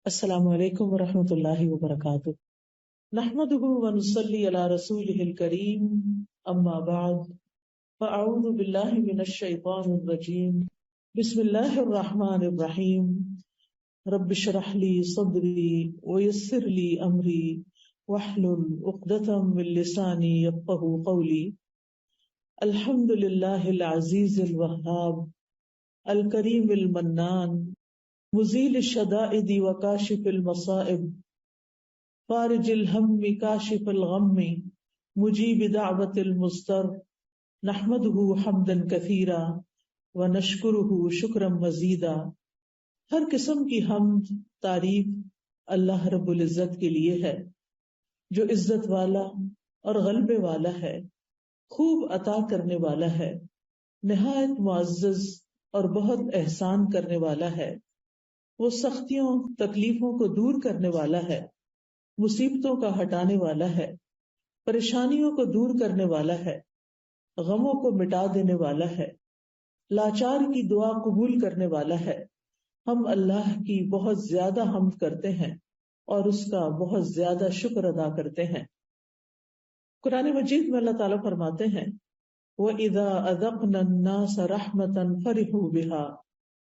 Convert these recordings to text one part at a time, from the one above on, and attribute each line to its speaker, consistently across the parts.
Speaker 1: السلام علیکم ورحمۃ اللہ وبرکاتہ۔ نحمده ونصلی علی رسوله الکریم، اما بعد فاعوذ باللہ من الشیطان الرجیم، بسم اللہ الرحمن الرحیم۔ رب اشرح لی صدری ویسر لی امری واحلل عقدۃ من لسانی یفقهوا قولی۔ الحمد للہ العزیز الوہاب الکریم المنان، مزیل الشدائد وکاشف المصائب، فارج الہم کاشف الغم، مجیب دعوت المضطر، نحمدہ حمدا کثیرا ونشکرہ شکرا مزیدا۔ ہر قسم کی حمد تعریف اللہ رب العزت کے لیے ہے، جو عزت والا اور غلبے والا ہے، خوب عطا کرنے والا ہے، نہایت معزز اور بہت احسان کرنے والا ہے۔ وہ سختیوں تکلیفوں کو دور کرنے والا ہے، مصیبتوں کا ہٹانے والا ہے، پریشانیوں کو دور کرنے والا ہے، غموں کو مٹا دینے والا ہے، لاچار کی دعا قبول کرنے والا ہے۔ ہم اللہ کی بہت زیادہ حمد کرتے ہیں اور اس کا بہت زیادہ شکر ادا کرتے ہیں۔ قرآن مجید میں اللہ تعالیٰ فرماتے ہیں وَإِذَا أَذَقْنَا النَّاسَ رَحْمَةً فَرِحُوا بِهَا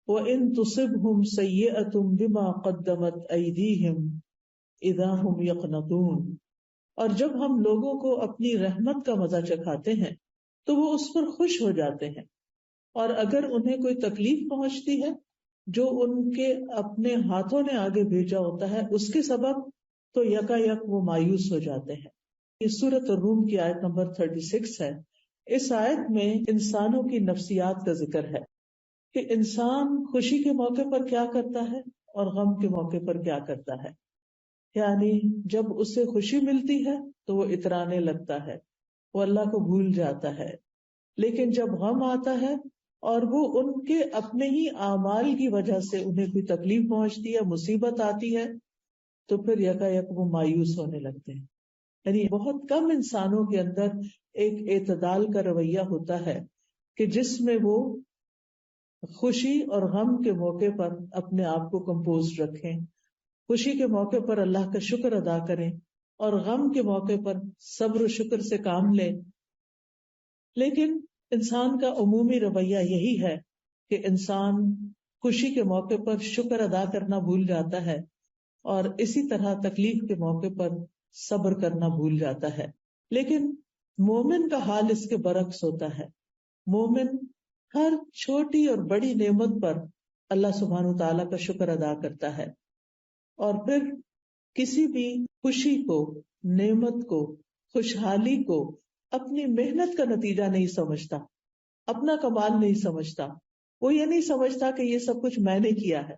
Speaker 1: وَإِن تُصِبْهُمْ سَيِّئَةٌ بِمَا قَدَّمَتْ أَيْدِيهِمْ إِذَا هُمْ يَقْنَطُونَ۔ اور جب ہم لوگوں کو اپنی رحمت کا مزہ چکھاتے ہیں تو وہ اس پر خوش ہو جاتے ہیں، اور اگر انہیں کوئی تکلیف پہنچتی ہے جو ان کے اپنے ہاتھوں نے آگے بھیجا ہوتا ہے اس کے سبب، تو یکا یک وہ مایوس ہو جاتے ہیں۔ یہ سورۃ الروم کی آیت نمبر 36 ہے۔ اس آیت میں انسانوں کی نفسیات کا ذکر ہے کہ انسان خوشی کے موقع پر کیا کرتا ہے اور غم کے موقع پر کیا کرتا ہے۔ یعنی جب اسے خوشی ملتی ہے تو وہ اترانے لگتا ہے، وہ اللہ کو بھول جاتا ہے، لیکن جب غم آتا ہے اور وہ ان کے اپنے ہی اعمال کی وجہ سے انہیں کوئی تکلیف پہنچتی ہے، مصیبت آتی ہے، تو پھر یکا یک وہ مایوس ہونے لگتے ہیں۔ یعنی بہت کم انسانوں کے اندر ایک اعتدال کا رویہ ہوتا ہے کہ جس میں وہ خوشی اور غم کے موقع پر اپنے آپ کو کمپوز رکھیں، خوشی کے موقع پر اللہ کا شکر ادا کریں اور غم کے موقع پر صبر و شکر سے کام لیں۔ لیکن انسان کا عمومی رویہ یہی ہے کہ انسان خوشی کے موقع پر شکر ادا کرنا بھول جاتا ہے اور اسی طرح تکلیف کے موقع پر صبر کرنا بھول جاتا ہے۔ لیکن مومن کا حال اس کے برعکس ہوتا ہے۔ مومن ہر چھوٹی اور بڑی نعمت پر اللہ سبحانہ وتعالیٰ کا شکر ادا کرتا ہے، اور پھر کسی بھی خوشی کو، نعمت کو، خوشحالی کو اپنی محنت کا نتیجہ نہیں سمجھتا، اپنا کمال نہیں سمجھتا۔ وہ یہ نہیں سمجھتا کہ یہ سب کچھ میں نے کیا ہے،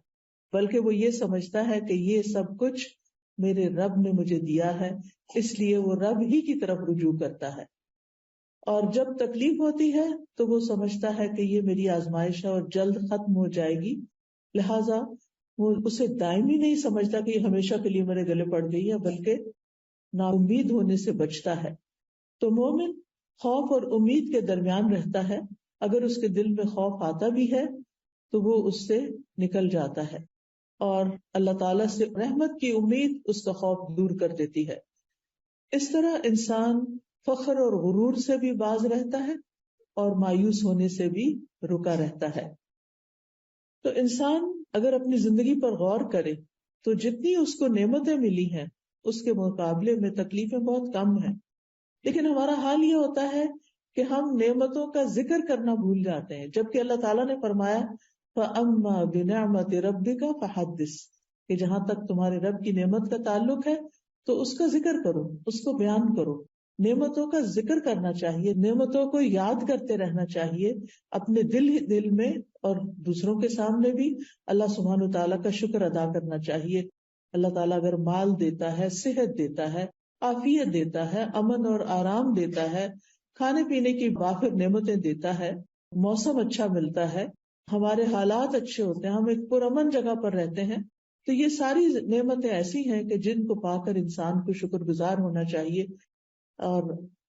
Speaker 1: بلکہ وہ یہ سمجھتا ہے کہ یہ سب کچھ میرے رب نے مجھے دیا ہے، اس لیے وہ رب ہی کی طرف رجوع کرتا ہے۔ اور جب تکلیف ہوتی ہے تو وہ سمجھتا ہے کہ یہ میری آزمائش ہے اور جلد ختم ہو جائے گی، لہٰذا وہ اسے دائمی نہیں سمجھتا کہ یہ ہمیشہ کے لیے میرے گلے پڑ گئی ہے، بلکہ نا امید ہونے سے بچتا ہے۔ تو مومن خوف اور امید کے درمیان رہتا ہے۔ اگر اس کے دل میں خوف آتا بھی ہے تو وہ اس سے نکل جاتا ہے، اور اللہ تعالیٰ سے رحمت کی امید اس کا خوف دور کر دیتی ہے۔ اس طرح انسان فخر اور غرور سے بھی باز رہتا ہے اور مایوس ہونے سے بھی رکا رہتا ہے۔ تو انسان اگر اپنی زندگی پر غور کرے تو جتنی اس کو نعمتیں ملی ہیں اس کے مقابلے میں تکلیفیں بہت کم ہیں، لیکن ہمارا حال یہ ہوتا ہے کہ ہم نعمتوں کا ذکر کرنا بھول جاتے ہیں، جبکہ اللہ تعالیٰ نے فرمایا فَأَمَّا بِنِعْمَةِ رَبِّكَ فَحَدِّثْ، کہ جہاں تک تمہارے رب کی نعمت کا تعلق ہے تو اس کا ذکر کرو، اس کو بیان کرو۔ نعمتوں کا ذکر کرنا چاہیے، نعمتوں کو یاد کرتے رہنا چاہیے، اپنے دل میں اور دوسروں کے سامنے بھی اللہ سبحانہ وتعالیٰ کا شکر ادا کرنا چاہیے۔ اللہ تعالیٰ اگر مال دیتا ہے، صحت دیتا ہے، عافیت دیتا ہے، امن اور آرام دیتا ہے، کھانے پینے کی وافر نعمتیں دیتا ہے، موسم اچھا ملتا ہے، ہمارے حالات اچھے ہوتے ہیں، ہم ایک پرامن جگہ پر رہتے ہیں، تو یہ ساری نعمتیں ایسی ہیں کہ جن کو پا کر انسان کو شکر گزار ہونا چاہیے۔ اور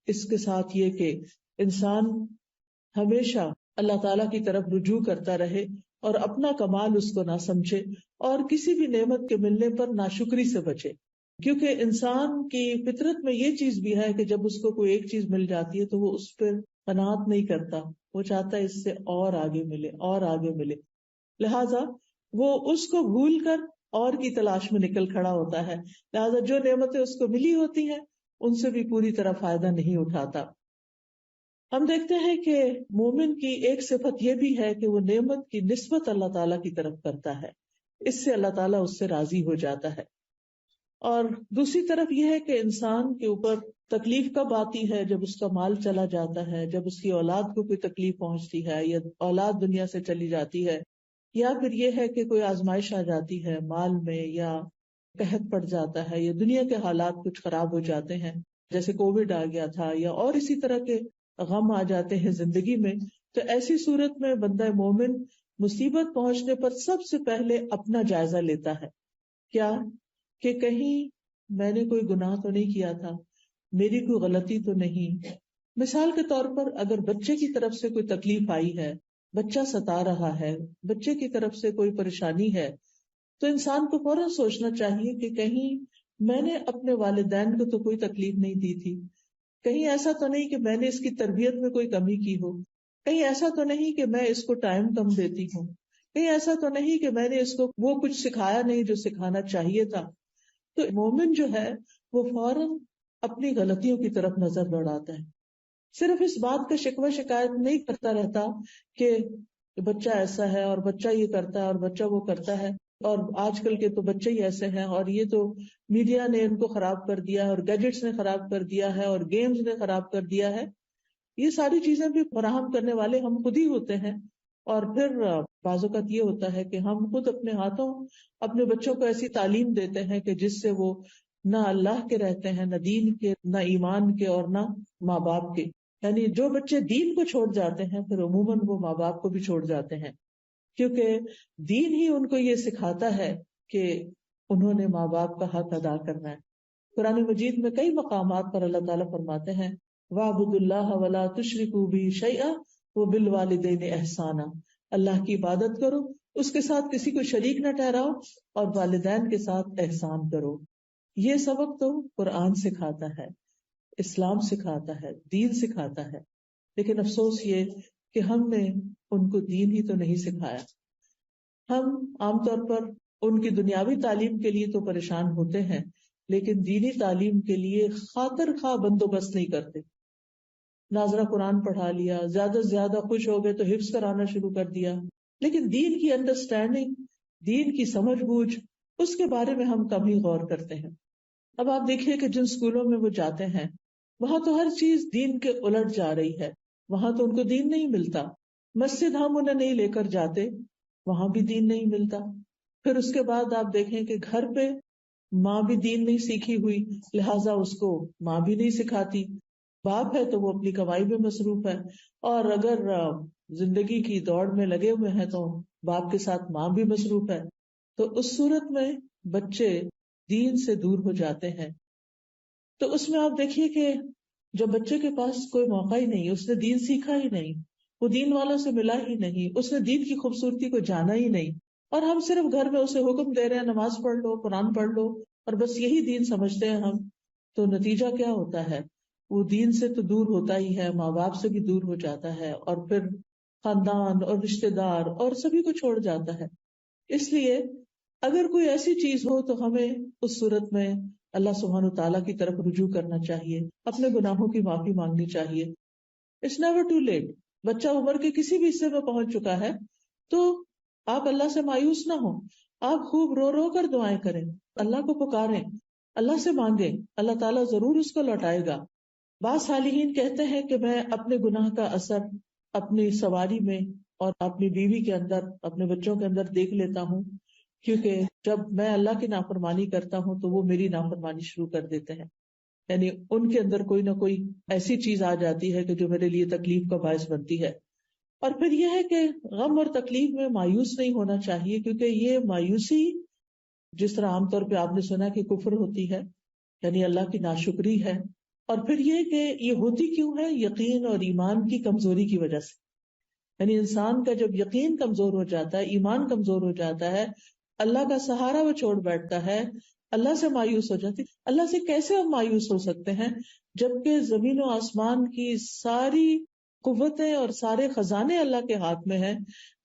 Speaker 1: اس کے ساتھ یہ کہ انسان ہمیشہ اللہ تعالیٰ کی طرف رجوع کرتا رہے اور اپنا کمال اس کو نہ سمجھے، اور کسی بھی نعمت کے ملنے پر ناشکری سے بچے، کیونکہ انسان کی فطرت میں یہ چیز بھی ہے کہ جب اس کو کوئی ایک چیز مل جاتی ہے تو وہ اس پر قناعت نہیں کرتا، وہ چاہتا ہے اس سے اور آگے ملے اور آگے ملے، لہذا وہ اس کو بھول کر اور کی تلاش میں نکل کھڑا ہوتا ہے، لہذا جو نعمتیں اس کو ملی ہوتی ہیں ان سے بھی پوری طرح فائدہ نہیں اٹھاتا۔ ہم دیکھتے ہیں کہ مومن کی ایک صفت یہ بھی ہے کہ وہ نعمت کی نسبت اللہ تعالیٰ کی طرف کرتا ہے، اس سے اللہ تعالیٰ اس سے راضی ہو جاتا ہے۔ اور دوسری طرف یہ ہے کہ انسان کے اوپر تکلیف کب آتی ہے؟ جب اس کا مال چلا جاتا ہے، جب اس کی اولاد کو کوئی تکلیف پہنچتی ہے، یا اولاد دنیا سے چلی جاتی ہے، یا پھر یہ ہے کہ کوئی آزمائش آ جاتی ہے مال میں، یا قحط پڑ جاتا ہے، یا دنیا کے حالات کچھ خراب ہو جاتے ہیں جیسے کووڈ آ گیا تھا، یا اور اسی طرح کے غم آ جاتے ہیں زندگی میں، تو ایسی صورت میں بندہ مومن مصیبت پہنچنے پر سب سے پہلے اپنا جائزہ لیتا ہے، کیا کہ کہیں میں نے کوئی گناہ تو نہیں کیا تھا، میری کوئی غلطی تو نہیں۔ مثال کے طور پر اگر بچے کی طرف سے کوئی تکلیف آئی ہے، بچہ ستا رہا ہے، بچے کی طرف سے کوئی پریشانی ہے، تو انسان کو فوراً سوچنا چاہیے کہ کہیں میں نے اپنے والدین کو تو کوئی تکلیف نہیں دی تھی، کہیں ایسا تو نہیں کہ میں نے اس کی تربیت میں کوئی کمی کی ہو، کہیں ایسا تو نہیں کہ میں اس کو ٹائم کم دیتی ہوں، کہیں ایسا تو نہیں کہ میں نے اس کو وہ کچھ سکھایا نہیں جو سکھانا چاہیے تھا۔ تو مومن جو ہے وہ فوراً اپنی غلطیوں کی طرف نظر دوڑاتا ہے، صرف اس بات کا شکوہ شکایت نہیں کرتا رہتا کہ بچہ ایسا ہے اور بچہ یہ کرتا ہے اور بچہ وہ کرتا ہے، اور آج کل کے تو بچے ہی ایسے ہیں، اور یہ تو میڈیا نے ان کو خراب کر دیا ہے، اور گیجٹس نے خراب کر دیا ہے، اور گیمز نے خراب کر دیا ہے۔ یہ ساری چیزیں بھی فراہم کرنے والے ہم خود ہی ہوتے ہیں، اور پھر بعض اوقات یہ ہوتا ہے کہ ہم خود اپنے ہاتھوں اپنے بچوں کو ایسی تعلیم دیتے ہیں کہ جس سے وہ نہ اللہ کے رہتے ہیں، نہ دین کے، نہ ایمان کے، اور نہ ماں باپ کے۔ یعنی جو بچے دین کو چھوڑ جاتے ہیں پھر عموماً وہ ماں باپ کو بھی چھوڑ جاتے ہیں، کیونکہ دین ہی ان کو یہ سکھاتا ہے کہ انہوں نے ماں باپ کا حق ادا کرنا ہے۔ قرآن مجید میں کئی مقامات پر اللہ تعالیٰ فرماتے ہیں وَاعْبُدُوا اللَّهَ وَلَا تُشْرِكُوا بِهِ شَيْئًا وَبِالْوَالِدَيْنِ إِحْسَانًا، اللہ کی عبادت کرو، اس کے ساتھ کسی کو شریک نہ ٹھہراؤ، اور والدین کے ساتھ احسان کرو۔ یہ سبق تو قرآن سکھاتا ہے، اسلام سکھاتا ہے، دین سکھاتا ہے، لیکن افسوس یہ کہ ہم نے ان کو دین ہی تو نہیں سکھایا۔ ہم عام طور پر ان کی دنیاوی تعلیم کے لیے تو پریشان ہوتے ہیں، لیکن دینی تعلیم کے لیے خاطر خواہ بندوبست نہیں کرتے۔ ناظرہ قرآن پڑھا لیا، زیادہ سے زیادہ خوش ہو گئے تو حفظ کرانا شروع کر دیا، لیکن دین کی انڈرسٹینڈنگ، دین کی سمجھ بوجھ، اس کے بارے میں ہم کم ہی غور کرتے ہیں۔ اب آپ دیکھیے کہ جن اسکولوں میں وہ جاتے ہیں وہاں تو ہر چیز دین کے الٹ جا رہی ہے، وہاں تو ان کو دین نہیں ملتا۔ مسجد ہم انہیں نہیں لے کر جاتے، وہاں بھی دین نہیں ملتا۔ پھر اس کے بعد آپ دیکھیں کہ گھر پہ ماں بھی دین نہیں سیکھی ہوئی، لہٰذا اس کو ماں بھی نہیں سکھاتی، باپ ہے تو وہ اپنی کمائی میں مصروف ہے، اور اگر زندگی کی دوڑ میں لگے ہوئے ہیں تو باپ کے ساتھ ماں بھی مصروف ہے، تو اس صورت میں بچے دین سے دور ہو جاتے ہیں۔ تو اس میں آپ دیکھیے کہ جب بچے کے پاس کوئی موقع ہی نہیں، اس نے دین سیکھا ہی نہیں، وہ دین والوں سے ملا ہی نہیں، اس نے دین کی خوبصورتی کو جانا ہی نہیں، اور ہم صرف گھر میں اسے حکم دے رہے ہیں نماز پڑھ لو، قرآن پڑھ لو، اور بس یہی دین سمجھتے ہیں ہم، تو نتیجہ کیا ہوتا ہے؟ وہ دین سے تو دور ہوتا ہی ہے، ماں باپ سے بھی دور ہو جاتا ہے، اور پھر خاندان اور رشتے دار اور سبھی کو چھوڑ جاتا ہے۔ اس لیے اگر کوئی ایسی چیز ہو تو ہمیں اس صورت میں اللہ سبحانہ تعالیٰ کی طرف رجوع کرنا چاہیے، اپنے گناہوں کی معافی مانگنی چاہیے۔ It's never too late. بچہ عمر کے کسی بھی حصے میں پہنچ چکا ہے تو آپ اللہ سے مایوس نہ ہوں، آپ خوب رو رو کر دعائیں کریں، اللہ کو پکاریں، اللہ سے مانگیں، اللہ تعالیٰ ضرور اس کو لوٹائے گا۔ بعض صالحین کہتے ہیں کہ میں اپنے گناہ کا اثر اپنی سواری میں اور اپنی بیوی کے اندر، اپنے بچوں کے اندر دیکھ لیتا ہوں، کیونکہ جب میں اللہ کی نافرمانی کرتا ہوں تو وہ میری نافرمانی شروع کر دیتے ہیں، یعنی ان کے اندر کوئی نہ کوئی ایسی چیز آ جاتی ہے کہ جو میرے لیے تکلیف کا باعث بنتی ہے۔ اور پھر یہ ہے کہ غم اور تکلیف میں مایوس نہیں ہونا چاہیے، کیونکہ یہ مایوسی جس طرح عام طور پہ آپ نے سنا کہ کفر ہوتی ہے، یعنی اللہ کی ناشکری ہے، اور پھر یہ کہ یہ ہوتی کیوں ہے؟ یقین اور ایمان کی کمزوری کی وجہ سے۔ یعنی انسان کا جب یقین کمزور ہو جاتا ہے، ایمان کمزور ہو جاتا ہے، اللہ کا سہارا وہ چھوڑ بیٹھتا ہے، اللہ سے مایوس ہو جاتی. اللہ سے کیسے ہم مایوس ہو سکتے ہیں جبکہ زمین و آسمان کی ساری قوتیں اور سارے خزانے اللہ کے ہاتھ میں ہیں.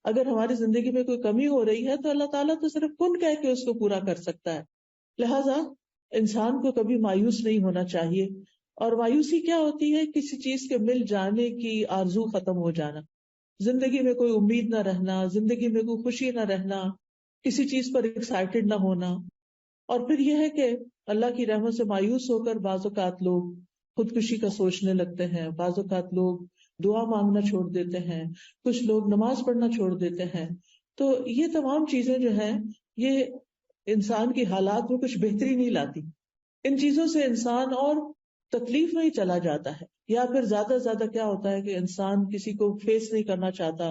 Speaker 1: اگر ہماری زندگی میں کوئی کمی ہو رہی ہے تو اللہ تعالیٰ تو صرف کن کہہ کے اس کو پورا کر سکتا ہے. لہذا انسان کو کبھی مایوس نہیں ہونا چاہیے. اور مایوسی کیا ہوتی ہے؟ کسی چیز کے مل جانے کی آرزو ختم ہو جانا، زندگی میں کوئی امید نہ رہنا، زندگی میں کوئی خوشی نہ رہنا، کسی چیز پر ایکسائٹیڈ نہ ہونا. اور پھر یہ ہے کہ اللہ کی رحمت سے مایوس ہو کر بعض اوقات لوگ خودکشی کا سوچنے لگتے ہیں، بعض اوقات لوگ دعا مانگنا چھوڑ دیتے ہیں، کچھ لوگ نماز پڑھنا چھوڑ دیتے ہیں. تو یہ تمام چیزیں جو ہیں یہ انسان کی حالات میں کچھ بہتری نہیں لاتی. ان چیزوں سے انسان اور تکلیف میں ہی چلا جاتا ہے. یا پھر زیادہ سے زیادہ کیا ہوتا ہے کہ انسان کسی کو فیس نہیں کرنا چاہتا،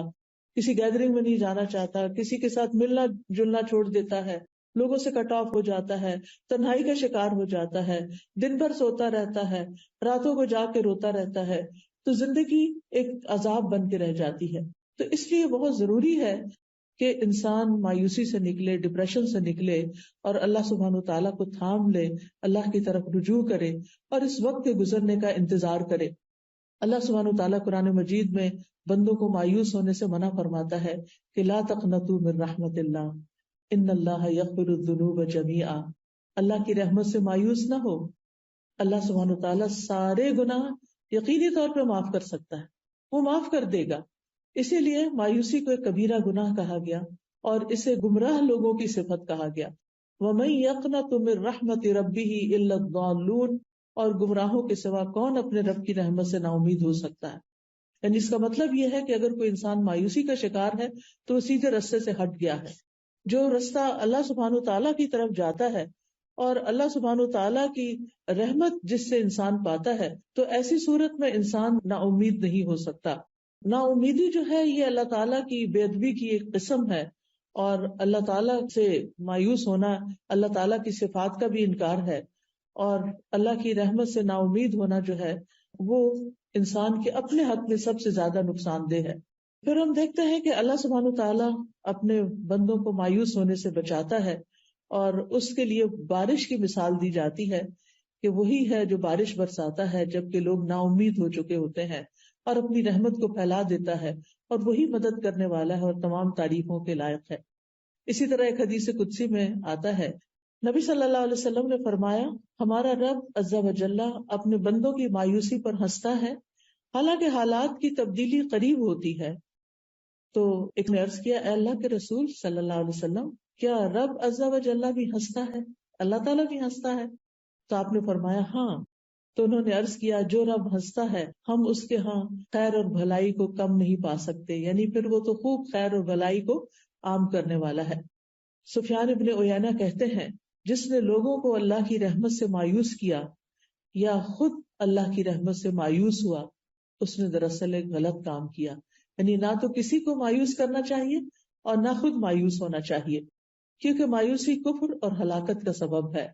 Speaker 1: کسی گیدرنگ میں نہیں جانا چاہتا، کسی کے ساتھ ملنا جلنا چھوڑ دیتا ہے، لوگوں سے کٹ آف ہو جاتا ہے، تنہائی کا شکار ہو جاتا ہے، دن بھر سوتا رہتا ہے، راتوں کو جا کے روتا رہتا ہے. تو زندگی ایک عذاب بن کے رہ جاتی ہے. تو اس لیے بہت ضروری ہے کہ انسان مایوسی سے نکلے، ڈپریشن سے نکلے اور اللہ سبحانہ وتعالیٰ کو تھام لے، اللہ کی طرف رجوع کرے اور اس وقت کے گزرنے کا انتظار کرے. اللہ سبحانہ وتعالیٰ قرآن مجید میں بندوں کو مایوس ہونے سے منع فرماتا ہے کہ لا تقنطوا من رحمت اللہ ان اللہ یغفر الذنوب جمیعا. اللہ کی رحمت سے مایوس نہ ہو. اللہ سبحانہ وتعالیٰ سارے گناہ یقینی طور پہ معاف کر سکتا ہے، وہ معاف کر دے گا. اسی لیے مایوسی کو ایک کبیرہ گناہ کہا گیا اور اسے گمراہ لوگوں کی صفت کہا گیا. وَمَن يَقْنَطُ مِن رَحْمَتِ رَبِّهِ إِلَّا الضَّالُّونَ. اور گمراہوں کے سوا کون اپنے رب کی رحمت سے نا امید ہو سکتا ہے. یعنی اس کا مطلب یہ ہے کہ اگر کوئی انسان مایوسی کا شکار ہے تو وہ سیدھے رستے سے ہٹ گیا ہے. جو رستہ اللہ سبحانہ تعالیٰ کی طرف جاتا ہے اور اللہ سبحانہ تعالیٰ کی رحمت جس سے انسان پاتا ہے، تو ایسی صورت میں انسان نا امید نہیں ہو سکتا. نا امیدی جو ہے یہ اللہ تعالیٰ کی بے ادبی کی ایک قسم ہے، اور اللہ تعالیٰ سے مایوس ہونا اللہ تعالیٰ کی صفات کا بھی انکار ہے. اور اللہ کی رحمت سے نا امید ہونا جو ہے وہ انسان کے اپنے حق میں سب سے زیادہ نقصان دہ ہے. پھر ہم دیکھتے ہیں کہ اللہ سبحانہ تعالیٰ اپنے بندوں کو مایوس ہونے سے بچاتا ہے، اور اس کے لیے بارش کی مثال دی جاتی ہے کہ وہی ہے جو بارش برساتا ہے جبکہ لوگ نا امید ہو چکے ہوتے ہیں، اور اپنی رحمت کو پھیلا دیتا ہے، اور وہی مدد کرنے والا ہے اور تمام تعریفوں کے لائق ہے. اسی طرح ایک حدیث قدسی میں آتا ہے، نبی صلی اللہ علیہ وسلم نے فرمایا، ہمارا رب عز و جل اپنے بندوں کی مایوسی پر ہنستا ہے حالانکہ حالات کی تبدیلی قریب ہوتی ہے. تو ایک نے عرض کیا، اے اللہ کے رسول صلی اللہ علیہ وسلم، کیا رب عز و جل بھی ہنستا ہے؟ اللہ تعالیٰ بھی ہنستا ہے؟ تو آپ نے فرمایا ہاں. تو انہوں نے عرض کیا، جو رب ہنستا ہے ہم اس کے ہاں خیر اور بھلائی کو کم نہیں پا سکتے، یعنی پھر وہ تو خوب خیر اور بھلائی کو عام کرنے والا ہے. سفیان ابن عیینہ کہتے ہیں، جس نے لوگوں کو اللہ کی رحمت سے مایوس کیا یا خود اللہ کی رحمت سے مایوس ہوا، اس نے دراصل ایک غلط کام کیا. یعنی نہ تو کسی کو مایوس کرنا چاہیے اور نہ خود مایوس ہونا چاہیے، کیونکہ مایوسی کفر اور ہلاکت کا سبب ہے،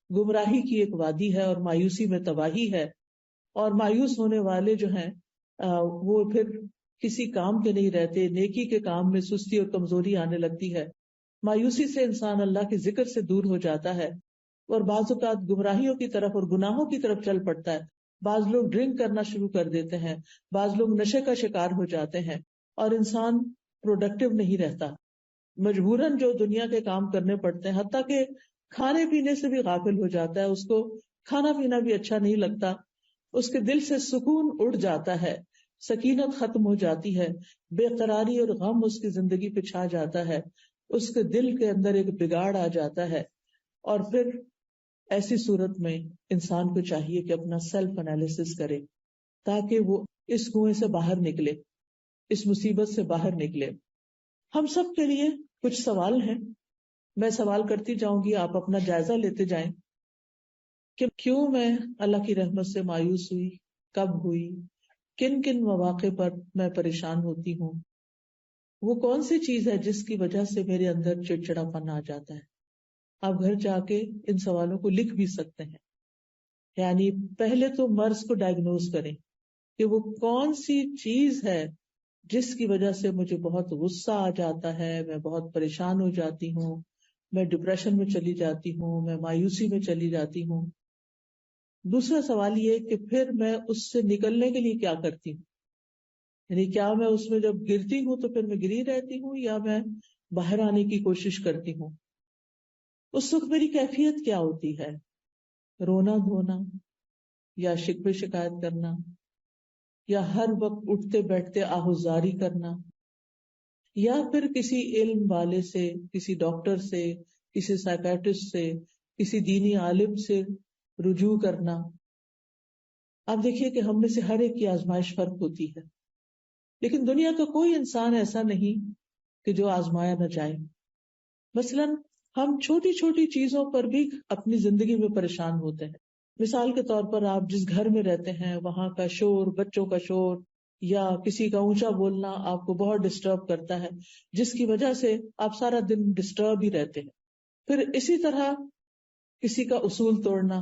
Speaker 1: گمراہی کی ایک وادی ہے اور مایوسی میں تباہی ہے. اور مایوس ہونے والے جو ہیں وہ پھر کسی کام کے نہیں رہتے، نیکی کے کام میں سستی اور کمزوری آنے لگتی ہے. مایوسی سے انسان اللہ کے ذکر سے دور ہو جاتا ہے اور بعض اوقات گمراہیوں کی طرف اور گناہوں کی طرف چل پڑتا ہے. بعض لوگ ڈرنک کرنا شروع کر دیتے ہیں، بعض لوگ نشے کا شکار ہو جاتے ہیں، اور انسان پروڈکٹیو نہیں رہتا، مجبوراً جو دنیا کے کام کرنے پڑتے ہیں، حتیٰ کہ کھانے پینے سے بھی غافل ہو جاتا ہے، اس کو کھانا پینا بھی اچھا نہیں لگتا، اس کے دل سے سکون اڑ جاتا ہے، سکینت ختم ہو جاتی ہے، بے قراری اور غم اس کی زندگی پہ چھا جاتا ہے، اس کے دل کے اندر ایک بگاڑ آ جاتا ہے. اور پھر ایسی صورت میں انسان کو چاہیے کہ اپنا سیلف انالیسس کرے تاکہ وہ اس کنویں سے باہر نکلے، اس مصیبت سے باہر نکلے. ہم سب کے لیے کچھ سوال ہیں، میں سوال کرتی جاؤں گی، آپ اپنا جائزہ لیتے جائیں کہ کیوں میں اللہ کی رحمت سے مایوس ہوئی، کب ہوئی، کن کن مواقع پر میں پریشان ہوتی ہوں، وہ کون سی چیز ہے جس کی وجہ سے میرے اندر چڑچڑا پن آ جاتا ہے. آپ گھر جا کے ان سوالوں کو لکھ بھی سکتے ہیں. یعنی پہلے تو مرض کو ڈائگنوز کریں کہ وہ کون سی چیز ہے جس کی وجہ سے مجھے بہت غصہ آ جاتا ہے، میں بہت پریشان ہو جاتی ہوں، میں ڈپریشن میں چلی جاتی ہوں، میں مایوسی میں چلی جاتی ہوں۔ دوسرا سوال یہ کہ پھر میں اس سے نکلنے کے لیے کیا کرتی ہوں، یعنی کیا میں اس میں جب گرتی ہوں تو پھر میں گری رہتی ہوں یا میں باہر آنے کی کوشش کرتی ہوں؟ اس وقت میری کیفیت کیا ہوتی ہے؟ رونا دھونا، یا شکوے شکایت کرنا، یا ہر وقت اٹھتے بیٹھتے آہوزاری کرنا، یا پھر کسی علم والے سے، کسی ڈاکٹر سے، کسی سائیکیٹرسٹ سے، کسی دینی عالم سے رجوع کرنا۔ آپ دیکھیے کہ ہم میں سے ہر ایک کی آزمائش فرق ہوتی ہے، لیکن دنیا کا کوئی انسان ایسا نہیں کہ جو آزمایا نہ جائے۔ مثلاً ہم چھوٹی چھوٹی چیزوں پر بھی اپنی زندگی میں پریشان ہوتے ہیں۔ مثال کے طور پر آپ جس گھر میں رہتے ہیں وہاں کا شور، بچوں کا شور یا کسی کا اونچا بولنا آپ کو بہت ڈسٹرب کرتا ہے، جس کی وجہ سے آپ سارا دن ڈسٹرب ہی رہتے ہیں۔ پھر اسی طرح کسی کا اصول توڑنا،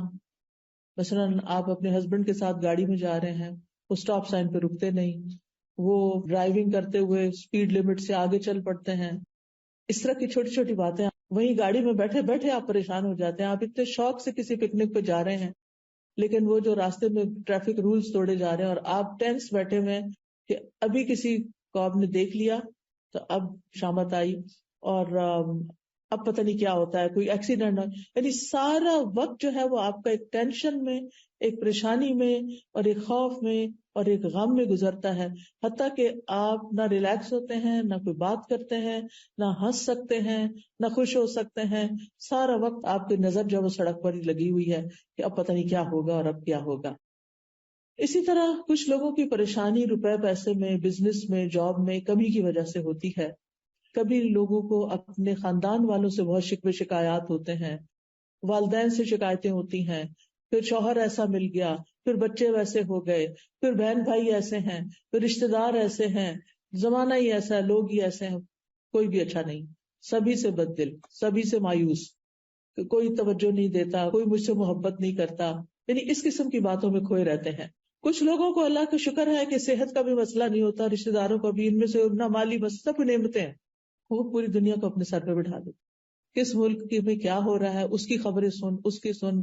Speaker 1: مثلاً آپ اپنے ہسبینڈ کے ساتھ گاڑی میں جا رہے ہیں، وہ اسٹاپ سائن پہ رکتے نہیں، وہ ڈرائیونگ کرتے ہوئے اسپیڈ لمٹ سے آگے چل پڑتے ہیں، اس طرح کی چھوٹی چھوٹی باتیں۔ وہیں گاڑی میں بیٹھے بیٹھے آپ پریشان ہو جاتے ہیں، آپ اتنے شوق سے کسی پکنک پہ جا رہے ہیں لیکن وہ جو راستے میں ٹریفک رولز توڑے جا رہے ہیں اور آپ ٹینس بیٹھے ہوئے ہیں کہ ابھی کسی کو آپ نے دیکھ لیا تو اب شامت آئی اور اب پتہ نہیں کیا ہوتا ہے، کوئی ایکسیڈنٹ ہو، یعنی سارا وقت جو ہے وہ آپ کا ایک ٹینشن میں، ایک پریشانی میں اور ایک خوف میں اور ایک غم میں گزرتا ہے، حتیٰ کہ آپ نہ ریلیکس ہوتے ہیں، نہ کوئی بات کرتے ہیں، نہ ہنس سکتے ہیں، نہ خوش ہو سکتے ہیں۔ سارا وقت آپ کی نظر جو وہ سڑک پر ہی لگی ہوئی ہے کہ اب پتہ نہیں کیا ہوگا اور اب کیا ہوگا۔ اسی طرح کچھ لوگوں کی پریشانی روپے پیسے میں، بزنس میں، جاب میں کمی کی وجہ سے ہوتی ہے۔ کبھی لوگوں کو اپنے خاندان والوں سے بہت شکوے شکایات ہوتے ہیں، والدین سے شکایتیں ہوتی ہیں، پھر شوہر ایسا مل گیا، پھر بچے ویسے ہو گئے، پھر بہن بھائی ایسے ہیں، پھر رشتہ دار ایسے ہیں، زمانہ ہی ایسا ہے، لوگ ہی ایسے ہیں، کوئی بھی اچھا نہیں، سبھی سے بد دل، سبھی سے مایوس، کوئی توجہ نہیں دیتا، کوئی مجھ سے محبت نہیں کرتا، یعنی اس قسم کی باتوں میں کھوئے رہتے ہیں۔ کچھ لوگوں کو اللہ کا شکر ہے کہ صحت کا بھی مسئلہ نہیں ہوتا، رشتہ داروں کا بھی، ان میں سے نہ مالی مسئلہ، سب نعمتیں ہیں، وہ پوری دنیا کو اپنے سر پہ بٹھا دے۔ کس ملک میں کیا ہو رہا ہے اس کی خبریں سن، اس کی سن،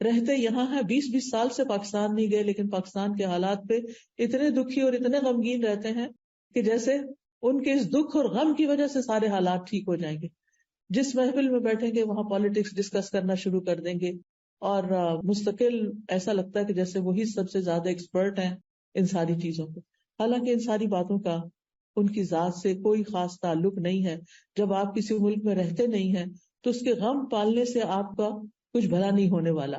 Speaker 1: رہتے یہاں ہے 20 سال سے پاکستان نہیں گئے لیکن پاکستان کے حالات پہ اتنے دکھی اور اتنے غمگین رہتے ہیں کہ جیسے ان کے اس دکھ اور غم کی وجہ سے سارے حالات ٹھیک ہو جائیں گے۔ جس محفل میں بیٹھیں گے وہاں پالیٹکس ڈسکس کرنا شروع کر دیں گے اور مستقل ایسا لگتا ہے کہ جیسے وہی سب سے زیادہ ایکسپرٹ ہیں ان ساری چیزوں پہ، حالانکہ ان ساری باتوں کا ان کی ذات سے کوئی خاص تعلق نہیں ہے۔ جب آپ کسی ملک میں رہتے نہیں ہیں تو اس کے غم پالنے سے آپ کا کچھ بھلا نہیں ہونے والا۔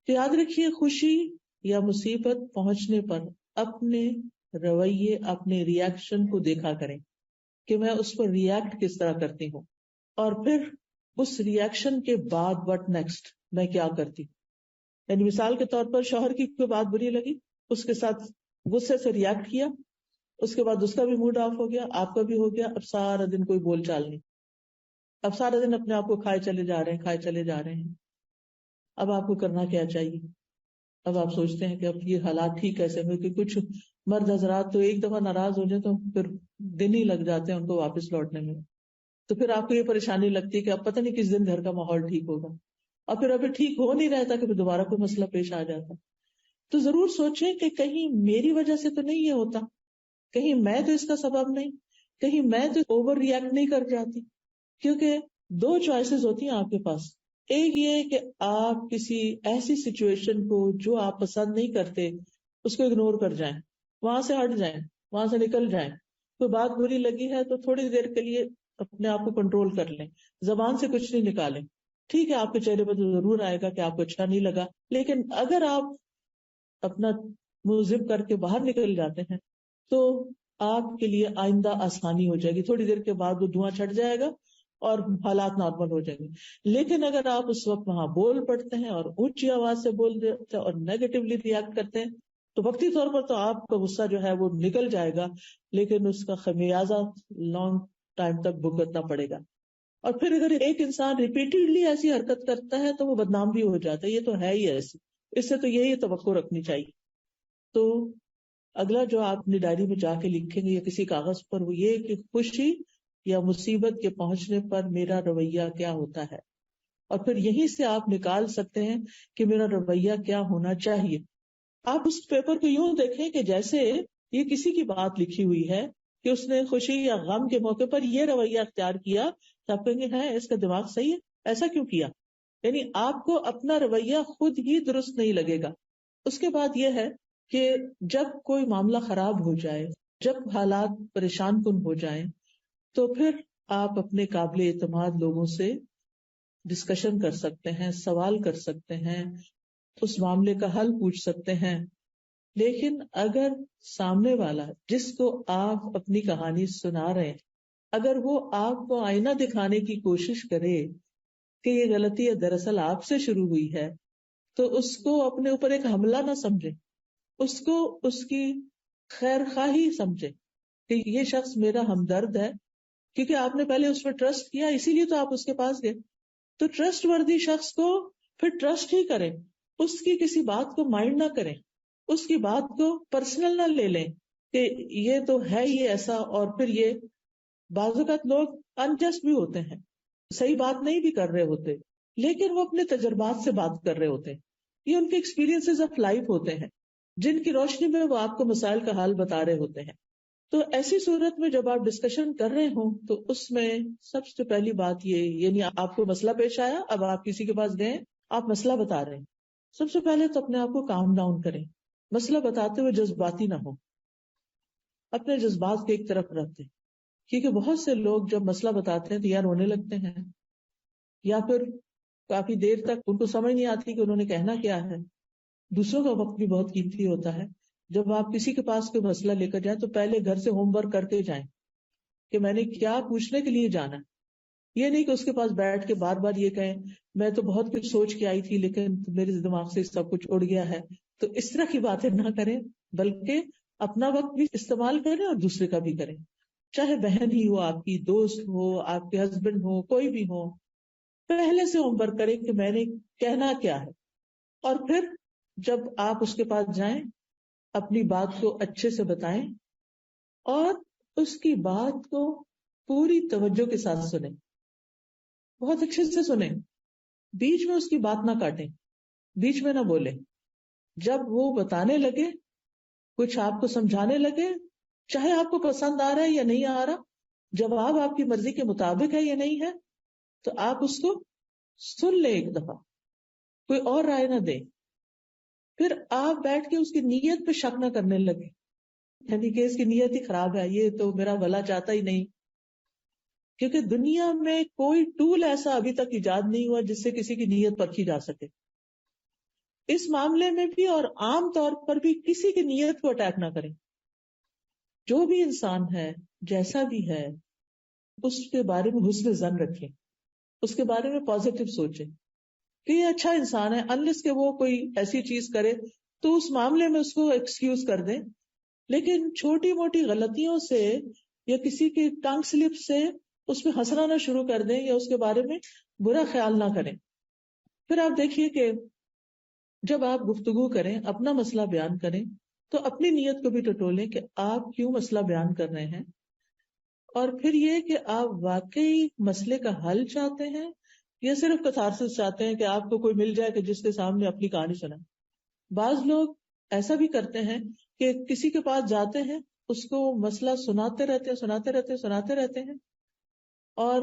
Speaker 1: تو یاد رکھیے، خوشی یا مصیبت پہنچنے پر اپنے رویے، اپنے ری ایکشن کو دیکھا کریں کہ میں اس پر ری ایکٹ کس طرح کرتی ہوں، اور پھر اس ری ایکشن کے بعد وٹ نیکسٹ، میں کیا کرتی ہوں۔ یعنی مثال کے طور پر شوہر کی کوئی بات بری لگی، اس کے ساتھ غصے سے ری ایکٹ کیا، اس کے بعد اس کا بھی موڈ آف ہو گیا، آپ کا بھی ہو گیا، اب سارا دن کوئی بول چال نہیں، اب سارا دن اپنے آپ کو کھائے چلے جا رہے ہیں، کھائے چلے جا رہے ہیں۔ اب آپ کو کرنا کیا چاہیے؟ اب آپ سوچتے ہیں کہ اب یہ حالات ٹھیک کیسے ہوئے، کہ کچھ مرد حضرات تو ایک دفعہ ناراض ہو جائے تو پھر دن ہی لگ جاتے ہیں ان کو واپس لوٹنے میں، تو پھر آپ کو یہ پریشانی لگتی ہے کہ اب پتہ نہیں کس دن گھر کا ماحول ٹھیک ہوگا، اور پھر ابھی ٹھیک ہو نہیں رہتا کہ پھر دوبارہ کوئی مسئلہ پیش آ جاتا۔ تو ضرور سوچیں کہ کہیں میری وجہ سے تو نہیں یہ ہوتا، کہیں میں تو اس کا سبب نہیں، کہیں میں تو اوور ری ایکٹ نہیں کر جاتی۔ کیونکہ دو چوائسز ہوتی ہیں آپ کے پاس، ایک یہ کہ آپ کسی ایسی سچویشن کو جو آپ پسند نہیں کرتے اس کو اگنور کر جائیں، وہاں سے ہٹ جائیں، وہاں سے نکل جائیں۔ کوئی بات بری لگی ہے تو تھوڑی دیر کے لیے اپنے آپ کو کنٹرول کر لیں، زبان سے کچھ نہیں نکالیں۔ ٹھیک ہے آپ کے چہرے پہ تو ضرور آئے گا کہ آپ کو اچھا نہیں لگا، لیکن اگر آپ اپنا منہ زپ کر کے باہر نکل جاتے ہیں تو آپ کے لیے آئندہ آسانی ہو جائے گی، تھوڑی دیر کے بعد وہ دھواں چھٹ جائے گا اور حالات نارمل ہو جائیں گے۔ لیکن اگر آپ اس وقت وہاں بول پڑتے ہیں اور اونچی آواز سے بول دیتے ہیں اور نیگیٹولی ری ایکٹ کرتے ہیں تو وقتی طور پر تو آپ کا غصہ جو ہے وہ نکل جائے گا، لیکن اس کا خمیازہ لانگ ٹائم تک بھگتنا پڑے گا۔ اور پھر اگر ایک انسان ریپیٹڈلی ایسی حرکت کرتا ہے تو وہ بدنام بھی ہو جاتا ہے، یہ تو ہے ہی ایسی، اس سے تو یہی توقع رکھنی چاہیے۔ تو اگلا جو آپ اپنی ڈائری میں جا کے لکھیں گے یا کسی کاغذ پر، وہ یہ کہ خوشی یا مصیبت کے پہنچنے پر میرا رویہ کیا ہوتا ہے، اور پھر یہیں سے آپ نکال سکتے ہیں کہ میرا رویہ کیا ہونا چاہیے. آپ اس پیپر کو یوں دیکھیں کہ جیسے یہ کسی کی بات لکھی ہوئی ہے کہ اس نے خوشی یا غم کے موقع پر یہ رویہ اختیار کیا، تو آپ کہیں گے ہے اس کا دماغ صحیح ہے، ایسا کیوں کیا؟ یعنی آپ کو اپنا رویہ خود ہی درست نہیں لگے گا. اس کے بعد یہ ہے کہ جب کوئی معاملہ خراب ہو جائے، جب حالات پریشان کن ہو جائیں، تو پھر آپ اپنے قابل اعتماد لوگوں سے ڈسکشن کر سکتے ہیں، سوال کر سکتے ہیں، اس معاملے کا حل پوچھ سکتے ہیں. لیکن اگر سامنے والا جس کو آپ اپنی کہانی سنا رہے ہیں، اگر وہ آپ کو آئینہ دکھانے کی کوشش کرے کہ یہ غلطی دراصل آپ سے شروع ہوئی ہے، تو اس کو اپنے اوپر ایک حملہ نہ سمجھے، اس کو اس کی خیر خواہی سمجھے کہ یہ شخص میرا ہمدرد ہے، کیونکہ آپ نے پہلے اس پر ٹرسٹ کیا، اسی لیے تو آپ اس کے پاس گئے. تو ٹرسٹ وردی شخص کو پھر ٹرسٹ ہی کریں، اس کی کسی بات کو مائنڈ نہ کریں، اس کی بات کو پرسنل نہ لے لیں کہ یہ تو ہے یہ ایسا. اور پھر یہ بعض اوقات لوگ انجسٹ بھی ہوتے ہیں، صحیح بات نہیں بھی کر رہے ہوتے، لیکن وہ اپنے تجربات سے بات کر رہے ہوتے ہیں، یہ ان کے ایکسپیرینسز آف لائف ہوتے ہیں جن کی روشنی میں وہ آپ کو مسائل کا حل بتا رہے ہوتے ہیں. تو ایسی صورت میں جب آپ ڈسکشن کر رہے ہوں تو اس میں سب سے پہلی بات یہ، یعنی آپ کو مسئلہ پیش آیا، اب آپ کسی کے پاس گئے، آپ مسئلہ بتا رہے ہیں، سب سے پہلے تو اپنے آپ کو کام ڈاؤن کریں. مسئلہ بتاتے ہوئے جذباتی نہ ہو، اپنے جذبات کو ایک طرف رکھ دیں، کیونکہ بہت سے لوگ جب مسئلہ بتاتے ہیں تو یا رونے لگتے ہیں، یا پھر کافی دیر تک ان کو سمجھ نہیں آتی کہ انہوں نے کہنا کیا ہے. دوسروں کا وقت بھی بہت قیمتی ہوتا ہے. جب آپ کسی کے پاس کوئی مسئلہ لے کر جائیں تو پہلے گھر سے ہوم ورک کر کے جائیں کہ میں نے کیا پوچھنے کے لیے جانا. یہ نہیں کہ اس کے پاس بیٹھ کے بار بار یہ کہیں میں تو بہت کچھ سوچ کے آئی تھی لیکن میرے دماغ سے سب کچھ اڑ گیا ہے. تو اس طرح کی باتیں نہ کریں، بلکہ اپنا وقت بھی استعمال کریں اور دوسرے کا بھی کریں، چاہے بہن ہی ہو، آپ کی دوست ہو، آپ کے ہسبینڈ ہو، کوئی بھی ہو. پہلے سے ہوم ورک کریں کہ میں نے کہنا کیا ہے، اور پھر جب آپ اس کے پاس جائیں اپنی بات کو اچھے سے بتائیں اور اس کی بات کو پوری توجہ کے ساتھ سنیں، بہت اچھے سے سنیں، بیچ میں اس کی بات نہ کاٹیں، بیچ میں نہ بولیں. جب وہ بتانے لگے، کچھ آپ کو سمجھانے لگے، چاہے آپ کو پسند آ رہا ہے یا نہیں آ رہا، جواب آپ کی مرضی کے مطابق ہے یا نہیں ہے، تو آپ اس کو سن لیں ایک دفعہ، کوئی اور رائے نہ دیں. پھر آپ بیٹھ کے اس کی نیت پہ شک نہ کرنے لگے، یعنی کہ اس کی نیت ہی خراب ہے، یہ تو میرا بھلا چاہتا ہی نہیں. کیونکہ دنیا میں کوئی ٹول ایسا ابھی تک ایجاد نہیں ہوا جس سے کسی کی نیت پرکھی جا سکے. اس معاملے میں بھی اور عام طور پر بھی کسی کی نیت کو اٹیک نہ کریں. جو بھی انسان ہے، جیسا بھی ہے، اس کے بارے میں حسن ظن رکھیں، اس کے بارے میں پازیٹو سوچیں کہ یہ اچھا انسان ہے. انلیس کہ وہ کوئی ایسی چیز کرے تو اس معاملے میں اس کو ایکسکیوز کر دیں، لیکن چھوٹی موٹی غلطیوں سے یا کسی کی ٹنگ سلپ سے اس میں ہنسنا نہ شروع کر دیں یا اس کے بارے میں برا خیال نہ کریں. پھر آپ دیکھیے کہ جب آپ گفتگو کریں، اپنا مسئلہ بیان کریں، تو اپنی نیت کو بھی ٹٹولیں کہ آپ کیوں مسئلہ بیان کر رہے ہیں، اور پھر یہ کہ آپ واقعی مسئلے کا حل چاہتے ہیں یا صرف کتھارسس چاہتے ہیں کہ آپ کو کوئی مل جائے کہ جس کے سامنے اپنی کہانی سنائے. بعض لوگ ایسا بھی کرتے ہیں کہ کسی کے پاس جاتے ہیں، اس کو مسئلہ سناتے رہتے ہیں اور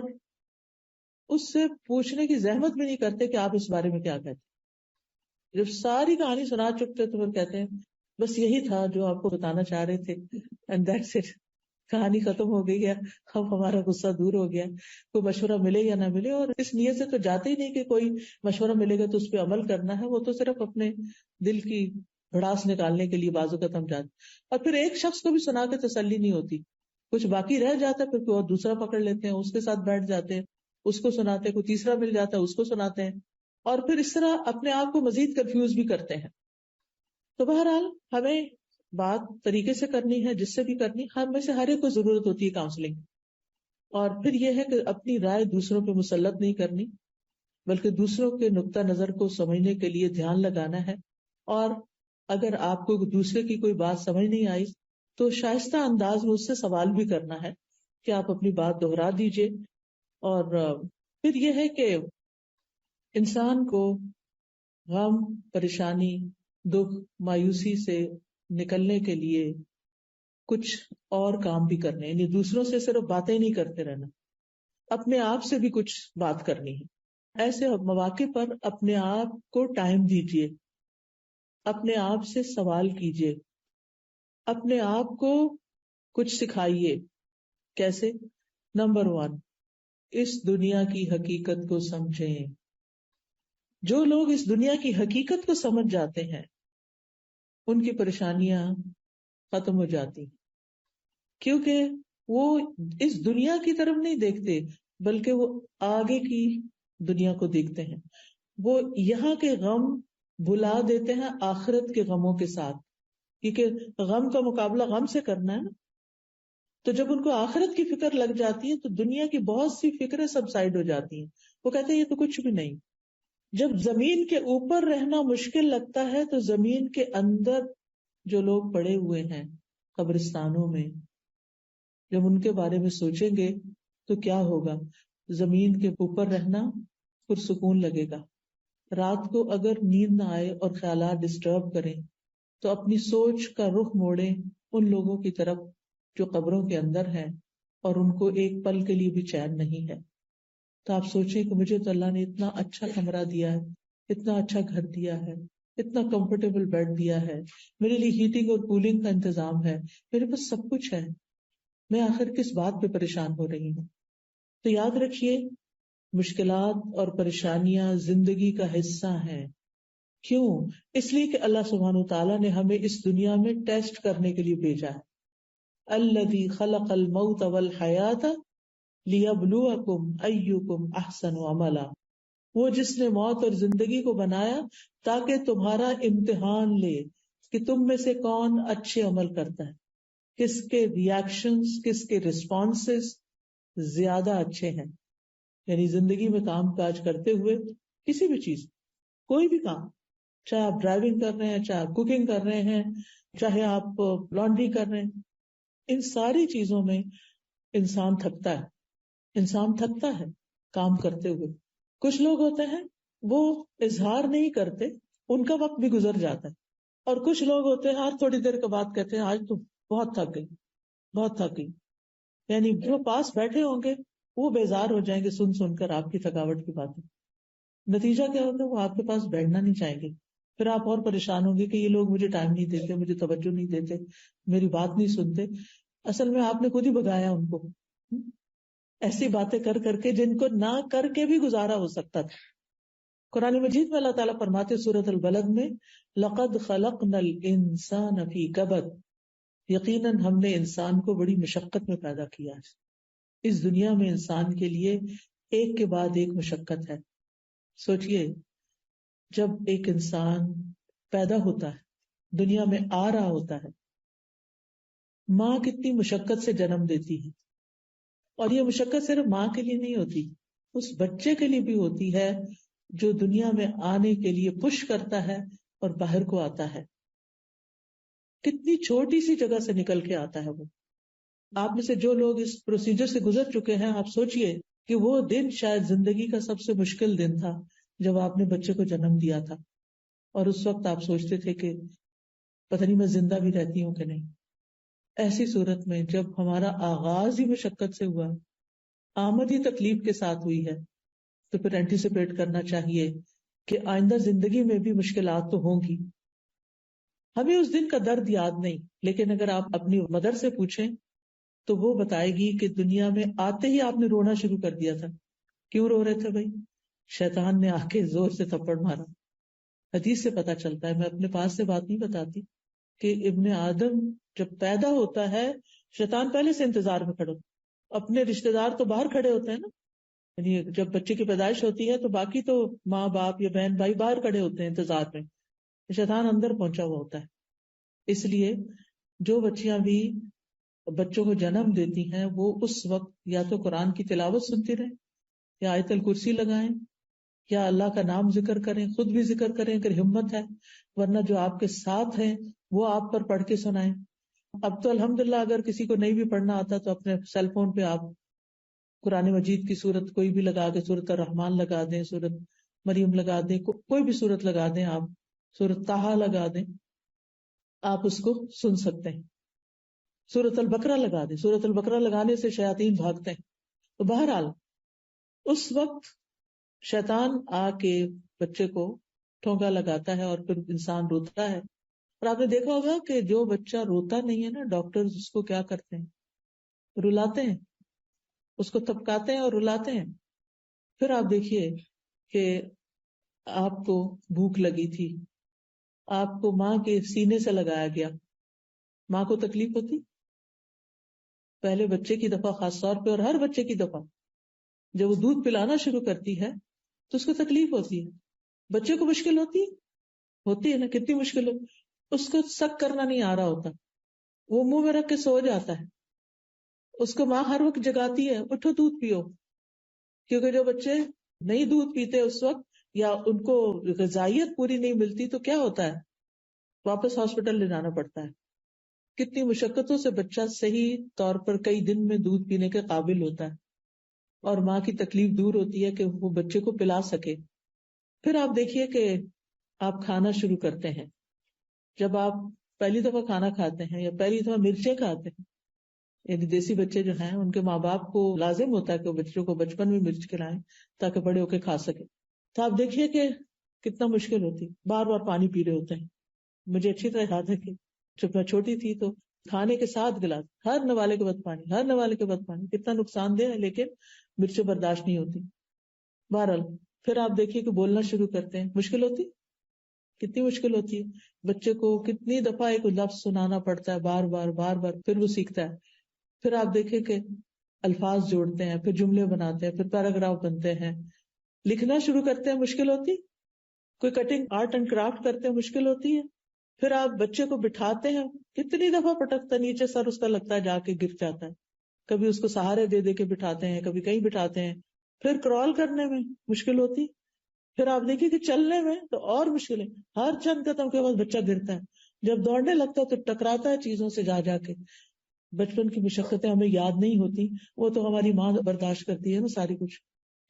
Speaker 1: اس سے پوچھنے کی زحمت بھی نہیں کرتے کہ آپ اس بارے میں کیا کہتے ہیں. جب ساری کہانی سنا چکتے تو پھر کہتے ہیں بس یہی تھا جو آپ کو بتانا چاہ رہے تھے، اینڈ دیٹس اٹ، کہانی ختم ہو گئی ہے، اب ہمارا غصہ دور ہو گیا. کوئی مشورہ ملے یا نہ ملے، اور اس نیت سے تو جاتے ہی نہیں کہ کوئی مشورہ ملے گا تو اس پہ عمل کرنا ہے، وہ تو صرف اپنے دل کی بھڑاس نکالنے کے لیے بعض اوقات ہم جاتے. اور پھر ایک شخص کو بھی سنا کے تسلی نہیں ہوتی، کچھ باقی رہ جاتا ہے، پھر کوئی اور دوسرا پکڑ لیتے ہیں، اس کے ساتھ بیٹھ جاتے ہیں، اس کو سناتے ہیں، کوئی تیسرا مل جاتا ہے، اس کو سناتے ہیں، اور پھر اس طرح اپنے آپ کو مزید کنفیوز بھی کرتے ہیں. تو بہرحال ہمیں بات طریقے سے کرنی ہے، جس سے بھی کرنی، ہم میں سے ہر ایک کو ضرورت ہوتی ہے کاؤنسلنگ. اور پھر یہ ہے کہ اپنی رائے دوسروں پہ مسلط نہیں کرنی، بلکہ دوسروں کے نقطہ نظر کو سمجھنے کے لیے دھیان لگانا ہے اور اگر آپ کو دوسرے کی کوئی بات سمجھ نہیں آئی تو شائستہ انداز میں اس سے سوال بھی کرنا ہے کہ آپ اپنی بات دہرا دیجئے. اور پھر یہ ہے کہ انسان کو غم، پریشانی، دکھ، مایوسی سے نکلنے کے لیے کچھ اور کام بھی کرنے، یعنی دوسروں سے صرف باتیں نہیں کرتے رہنا، اپنے آپ سے بھی کچھ بات کرنی ہے. ایسے مواقع پر اپنے آپ کو ٹائم دیجیے، اپنے آپ سے سوال کیجیے، اپنے آپ کو کچھ سکھائیے. کیسے؟ نمبر 1، اس دنیا کی حقیقت کو سمجھیں. جو لوگ اس دنیا کی حقیقت کو سمجھ جاتے ہیں ان کی پریشانیاں ختم ہو جاتی ہیں، کیونکہ وہ اس دنیا کی طرف نہیں دیکھتے بلکہ وہ آگے کی دنیا کو دیکھتے ہیں. وہ یہاں کے غم بھلا دیتے ہیں آخرت کے غموں کے ساتھ، کیونکہ غم کا مقابلہ غم سے کرنا ہے نا. تو جب ان کو آخرت کی فکر لگ جاتی ہے تو دنیا کی بہت سی فکریں سب سائڈ ہو جاتی ہیں. وہ کہتے ہیں یہ تو کچھ بھی نہیں. جب زمین کے اوپر رہنا مشکل لگتا ہے تو زمین کے اندر جو لوگ پڑے ہوئے ہیں قبرستانوں میں، جب ان کے بارے میں سوچیں گے تو کیا ہوگا؟ زمین کے اوپر رہنا پرسکون لگے گا. رات کو اگر نیند نہ آئے اور خیالات ڈسٹرب کریں تو اپنی سوچ کا رخ موڑیں ان لوگوں کی طرف جو قبروں کے اندر ہیں اور ان کو ایک پل کے لیے بھی چین نہیں ہے. تو آپ سوچیں کہ مجھے تو اللہ نے اتنا اچھا کمرہ دیا ہے، اتنا اچھا گھر دیا ہے، اتنا کمفرٹیبل بیڈ دیا ہے، میرے لیے ہیٹنگ اور کولنگ کا انتظام ہے، میرے پاس سب کچھ ہے، میں آخر کس بات پہ پریشان ہو رہی ہوں؟ تو یاد رکھیے مشکلات اور پریشانیاں زندگی کا حصہ ہیں. کیوں؟ اس لیے کہ اللہ سبحانہ وتعالیٰ نے ہمیں اس دنیا میں ٹیسٹ کرنے کے لیے بھیجا ہے. الذی خلق الموت والحیات لیبلوکم ایکم احسن عملا. وہ جس نے موت اور زندگی کو بنایا تاکہ تمہارا امتحان لے کہ تم میں سے کون اچھے عمل کرتا ہے، کس کے ریاکشنز، کس کے رسپانسز زیادہ اچھے ہیں. یعنی زندگی میں کام کاج کرتے ہوئے کسی بھی چیز، کوئی بھی کام، چاہے آپ ڈرائیونگ کر رہے ہیں، چاہے آپ کوکنگ کر رہے ہیں، چاہے آپ لانڈری کر رہے ہیں، ان ساری چیزوں میں انسان تھکتا ہے کام کرتے ہوئے. کچھ لوگ ہوتے ہیں وہ اظہار نہیں کرتے، ان کا وقت بھی گزر جاتا ہے. اور کچھ لوگ ہوتے ہیں ہر تھوڑی دیر کے بعد کہتے ہیں آج تو بہت تھک گئی. یعنی جو پاس بیٹھے ہوں گے وہ بیزار ہو جائیں گے سن کر آپ کی تھکاوٹ کی باتیں. نتیجہ کیا ہوگا؟ وہ آپ کے پاس بیٹھنا نہیں چاہیں گے. پھر آپ اور پریشان ہوں گے کہ یہ لوگ مجھے ٹائم نہیں دیتے، مجھے توجہ نہیں دیتے، میری بات نہیں سنتے. اصل میں آپ نے خود ہی بگایا ان کو ایسی باتیں کر کر کے جن کو نہ کر کے بھی گزارا ہو سکتا تھا. قرآن مجید میں اللہ تعالیٰ فرماتے سورۃ البلد میں لقد خلقنا الانسان فی کبد، یقیناً ہم نے انسان کو بڑی مشقت میں پیدا کیا ہے. اس دنیا میں انسان کے لیے ایک کے بعد ایک مشقت ہے. سوچئے جب ایک انسان پیدا ہوتا ہے، دنیا میں آ رہا ہوتا ہے، ماں کتنی مشقت سے جنم دیتی ہے، اور یہ مشقت صرف ماں کے لیے نہیں ہوتی، اس بچے کے لیے بھی ہوتی ہے جو دنیا میں آنے کے لیے پش کرتا ہے اور باہر کو آتا ہے. کتنی چھوٹی سی جگہ سے نکل کے آتا ہے وہ. آپ میں سے جو لوگ اس پروسیجر سے گزر چکے ہیں، آپ سوچئے کہ وہ دن شاید زندگی کا سب سے مشکل دن تھا جب آپ نے بچے کو جنم دیا تھا، اور اس وقت آپ سوچتے تھے کہ پتہ نہیں میں زندہ بھی رہتی ہوں کہ نہیں. ایسی صورت میں جب ہمارا آغاز ہی مشقت سے ہوا، آمد ہی تکلیف کے ساتھ ہوئی ہے، تو پھر اینٹیسپیٹ کرنا چاہیے کہ آئندہ زندگی میں بھی مشکلات تو ہوں گی. ہمیں اس دن کا درد یاد نہیں، لیکن اگر آپ اپنی مدر سے پوچھیں تو وہ بتائے گی کہ دنیا میں آتے ہی آپ نے رونا شروع کر دیا تھا. کیوں رو رہے تھے بھائی؟ شیطان نے آ کے زور سے تھپڑ مارا. حدیث سے پتا چلتا ہے، میں اپنے پاس سے بات نہیں بتاتی، کہ ابن آدم جب پیدا ہوتا ہے شیطان پہلے سے انتظار میں کھڑا. اپنے رشتہ دار تو باہر کھڑے ہوتے ہیں نا، یعنی جب بچے کی پیدائش ہوتی ہے تو باقی تو ماں باپ یا بہن بھائی باہر کھڑے ہوتے ہیں انتظار میں، شیطان اندر پہنچا ہوا ہوتا ہے. اس لیے جو بچیاں بھی بچوں کو جنم دیتی ہیں وہ اس وقت یا تو قرآن کی تلاوت سنتی رہیں یا آیت الکرسی لگائیں یا اللہ کا نام ذکر کریں، خود بھی ذکر کریں اگر ہمت ہے، ورنہ جو آپ کے ساتھ ہیں وہ آپ پر پڑھ کے سنائیں. اب تو الحمدللہ اگر کسی کو نہیں بھی پڑھنا آتا تو اپنے سیل فون پہ آپ قرآن مجید کی سورت کوئی بھی لگا دیں، سورت الرحمن لگا دیں، سورت مریم لگا دیں، کوئی بھی سورت لگا دیں، آپ سورت طٰہٰ لگا دیں، آپ اس کو سن سکتے ہیں. سورت البقرہ لگا دیں، سورت البقرہ لگانے سے شیاطین بھاگتے ہیں. تو بہرحال اس وقت شیطان آ کے بچے کو ٹھونکا لگاتا ہے اور پھر انسان روتا ہے. اور آپ نے دیکھا ہوگا کہ جو بچہ روتا نہیں ہے نا، ڈاکٹر اس کو کیا کرتے ہیں؟ رلاتے ہیں، اس کو تھپکاتے ہیں اور رلاتے ہیں. پھر آپ دیکھیے کہ آپ کو بھوک لگی تھی، آپ کو ماں کے سینے سے لگایا گیا، ماں کو تکلیف ہوتی؟ پہلے بچے کی دفعہ خاص طور پہ، اور ہر بچے کی دفعہ جب وہ دودھ پلانا شروع کرتی ہے تو اس کو تکلیف ہوتی ہے. بچے کو مشکل ہوتی ہے نا، کتنی مشکل ہو. اس کو سک کرنا نہیں آ رہا ہوتا، وہ منہ میں رکھ کے سو جاتا ہے. اس کو ماں ہر وقت جگاتی ہے، اٹھو دودھ پیو. کیونکہ جو بچے نہیں دودھ پیتے اس وقت، یا ان کو غذائیت پوری نہیں ملتی، تو کیا ہوتا ہے؟ واپس ہاسپٹل لے جانا پڑتا ہے. کتنی مشقتوں سے بچہ صحیح طور پر کئی دن میں دودھ پینے کے قابل ہوتا ہے، اور ماں کی تکلیف دور ہوتی ہے کہ وہ بچے کو پلا سکے. پھر آپ دیکھیے کہ آپ کھانا شروع کرتے ہیں. جب آپ پہلی دفعہ کھانا کھاتے ہیں یا پہلی دفعہ مرچیں کھاتے ہیں، یعنی دیسی بچے جو ہیں ان کے ماں باپ کو لازم ہوتا ہے کہ بچوں کو بچپن میں مرچ کھلائیں تاکہ بڑے ہو کے کھا سکیں. تو آپ دیکھیے کہ کتنا مشکل ہوتی، بار بار پانی پی رہے ہوتے ہیں. مجھے اچھی طرح یاد ہے کہ جب میں چھوٹی تھی تو کھانے کے 7 گلاس، ہر نوالے کے بعد پانی، ہر نوالے کے بعد پانی. کتنا نقصان دہ ہے، لیکن مرچیں برداشت نہیں ہوتی. بہرحال پھر آپ دیکھیے کہ بولنا شروع کرتے ہیں، مشکل ہوتی، کتنی مشکل ہوتی ہے. بچے کو کتنی دفعہ ایک لفظ سنانا پڑتا ہے، بار بار بار بار، پھر وہ سیکھتا ہے. پھر آپ دیکھیں کہ الفاظ جوڑتے ہیں، پھر جملے بناتے ہیں، پھر پیراگراف بنتے ہیں. لکھنا شروع کرتے ہیں، مشکل ہوتی. کوئی کٹنگ آرٹ اینڈ کرافٹ کرتے ہیں، مشکل ہوتی ہے. پھر آپ بچے کو بٹھاتے ہیں، کتنی دفعہ پٹکتا نیچے، سر اس کا لگتا ہے جا کے گر جاتا ہے. کبھی اس کو سہارے دے دے کے بٹھاتے ہیں، کبھی کہیں بٹھاتے ہیں. پھر کرال کرنے میں مشکل ہوتی. پھر آپ دیکھیے کہ چلنے میں تو اور مشکل ہے، ہر چند قدم کے بعد بچہ گرتا ہے. جب دوڑنے لگتا ہے تو ٹکراتا ہے چیزوں سے جا جا کے. بچپن کی مشقتیں ہمیں یاد نہیں ہوتی، وہ تو ہماری ماں برداشت کرتی ہے نا ساری کچھ،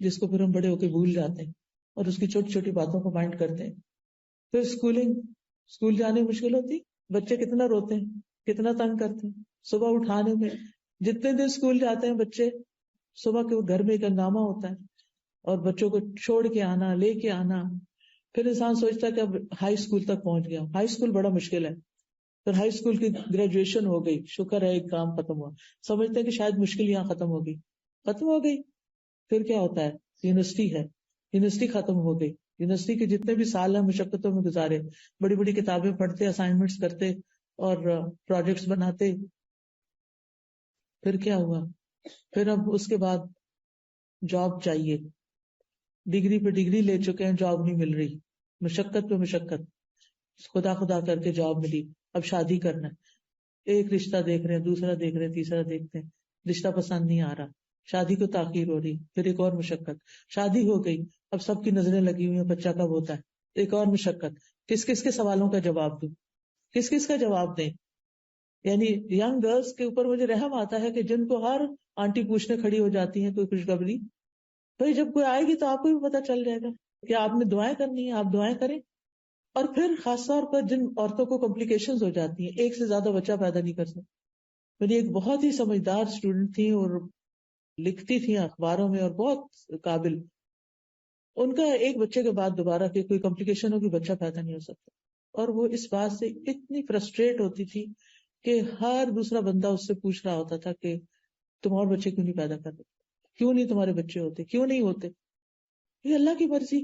Speaker 1: جس کو پھر ہم بڑے ہو کے بھول جاتے ہیں اور اس کی چھوٹی چھوٹی باتوں کو مائنڈ کرتے ہیں. پھر اسکول جانے میں مشکل ہوتی. بچے کتنا روتے ہیں، کتنا تنگ کرتے ہیں. صبح اٹھانے میں، جتنے دن اسکول جاتے ہیں بچے، صبح کے گھر میں ایک ہنگامہ ہوتا ہے، اور بچوں کو چھوڑ کے آنا، لے کے آنا. پھر انسان سوچتا ہے کہ اب ہائی اسکول تک پہنچ گیا. ہائی اسکول بڑا مشکل ہے. پھر ہائی اسکول کی گریجویشن ہو گئی، شکر ہے ایک کام ختم ہوا. سمجھتے ہیں کہ شاید مشکل یہاں ختم ہو گئی. پھر کیا ہوتا ہے؟ یونیورسٹی ہے، یونیورسٹی ختم ہو گئی. یونیورسٹی کے جتنے بھی سال ہیں مشقتوں میں گزارے، بڑی بڑی کتابیں پڑھتے، اسائنمنٹس کرتے اور پروجیکٹس بناتے. پھر کیا ہوا؟ پھر اب اس کے بعد جاب چاہیے، ڈگری پہ ڈگری لے چکے ہیں، جاب نہیں مل رہی. مشقت پہ مشقت، خدا خدا کر کے جاب ملی. اب شادی کرنا ہے، ایک رشتہ دیکھ رہے ہیں، دوسرا دیکھ رہے ہیں، تیسرا دیکھتے ہیں، رشتہ پسند نہیں آ رہا، شادی کو تاخیر ہو رہی. پھر ایک اور مشقت، شادی ہو گئی، اب سب کی نظریں لگی ہوئی ہیں بچہ کب ہوتا ہے. ایک اور مشقت، کس کس کے سوالوں کا جواب دوں، کس کس کا جواب دیں. یعنی ینگ گرلس کے اوپر مجھے رحم آتا ہے کہ جن کو ہر آنٹی پوچھنے کھڑی ہو جاتی ہیں کوئی خوشخبری. بھائی جب کوئی آئے گی تو آپ کو بھی پتا چل جائے گا کہ آپ نے دعائیں کرنی ہیں، آپ دعائیں کریں. اور پھر خاص طور پر جن عورتوں کو کمپلیکیشنز ہو جاتی ہیں، ایک سے زیادہ بچہ پیدا نہیں کر سکتی. میری ایک بہت ہی سمجھدار اسٹوڈنٹ تھی اور لکھتی تھی اخباروں میں اور بہت قابل. ان کا ایک بچے کے بعد دوبارہ کہ کوئی کمپلیکیشن ہو، کوئی بچہ پیدا نہیں ہو سکتا. اور وہ اس بات سے اتنی فرسٹریٹ ہوتی تھی کہ ہر دوسرا بندہ اس سے پوچھ رہا ہوتا تھا کہ تم اور بچے کیوں نہیں پیدا کر رہے، کیوں نہیں تمہارے بچے ہوتے، کیوں نہیں ہوتے. یہ اللہ کی مرضی،